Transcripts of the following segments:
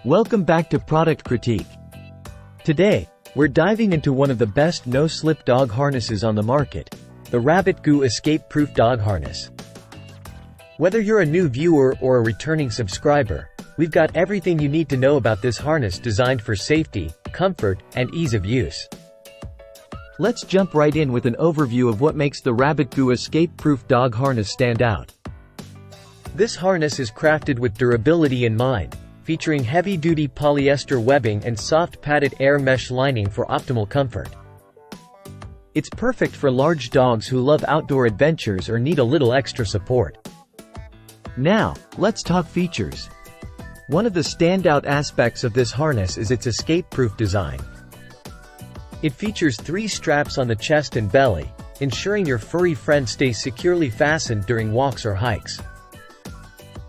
Welcome back to Product Critique. Today, we're diving into one of the best no-slip dog harnesses on the market, the Rabbitgoo Escape-Proof Dog Harness. Whether you're a new viewer or a returning subscriber, we've got everything you need to know about this harness designed for safety, comfort, and ease of use. Let's jump right in with an overview of what makes the Rabbitgoo Escape-Proof Dog Harness stand out. This harness is crafted with durability in mind, featuring heavy-duty polyester webbing and soft padded air mesh lining for optimal comfort. It's perfect for large dogs who love outdoor adventures or need a little extra support. Now, let's talk features. One of the standout aspects of this harness is its escape-proof design. It features 3 straps on the chest and belly, ensuring your furry friend stays securely fastened during walks or hikes.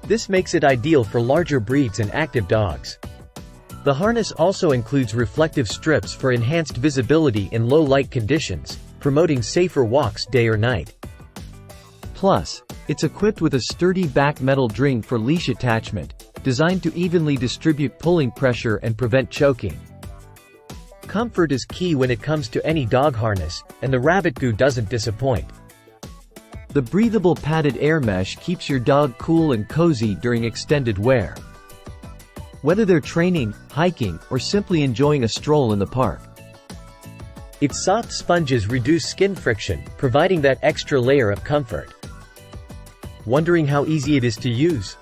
This makes it ideal for larger breeds and active dogs. The harness also includes reflective strips for enhanced visibility in low-light conditions, promoting safer walks day or night. Plus, it's equipped with a sturdy back metal ring for leash attachment, designed to evenly distribute pulling pressure and prevent choking. Comfort is key when it comes to any dog harness, and the Rabbitgoo doesn't disappoint. The breathable padded air mesh keeps your dog cool and cozy during extended wear. Whether they're training, hiking, or simply enjoying a stroll in the park. Its soft sponges reduce skin friction, providing that extra layer of comfort. Wondering how easy it is to use?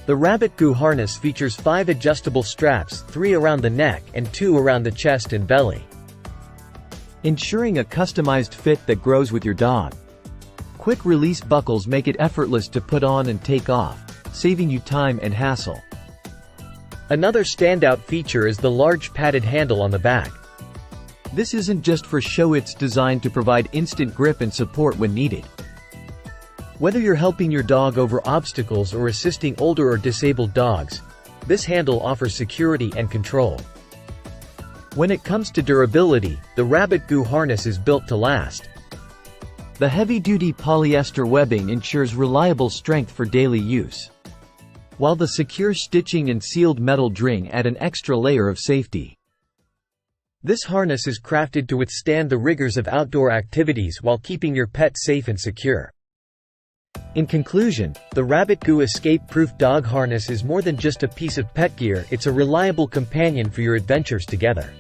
The Rabbitgoo harness features 5 adjustable straps, 3 around the neck and 2 around the chest and belly, ensuring a customized fit that grows with your dog. Quick-release buckles make it effortless to put on and take off, saving you time and hassle. Another standout feature is the large padded handle on the back. This isn't just for show, it's designed to provide instant grip and support when needed. Whether you're helping your dog over obstacles or assisting older or disabled dogs, this handle offers security and control. When it comes to durability, the Rabbitgoo harness is built to last. The heavy-duty polyester webbing ensures reliable strength for daily use, while the secure stitching and sealed metal ring add an extra layer of safety. This harness is crafted to withstand the rigors of outdoor activities while keeping your pet safe and secure. In conclusion, the Rabbitgoo Escape-Proof Dog Harness is more than just a piece of pet gear, it's a reliable companion for your adventures together.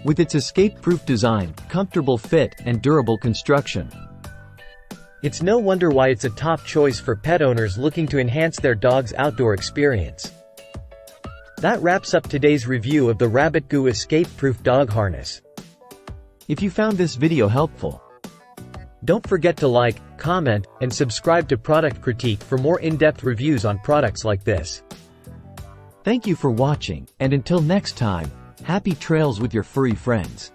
With its escape-proof design, comfortable fit, and durable construction, it's no wonder why it's a top choice for pet owners looking to enhance their dog's outdoor experience. That wraps up today's review of the Rabbitgoo Escape-Proof Dog Harness. If you found this video helpful, don't forget to like, comment, and subscribe to Product Critique for more in-depth reviews on products like this. Thank you for watching, and until next time, happy trails with your furry friends.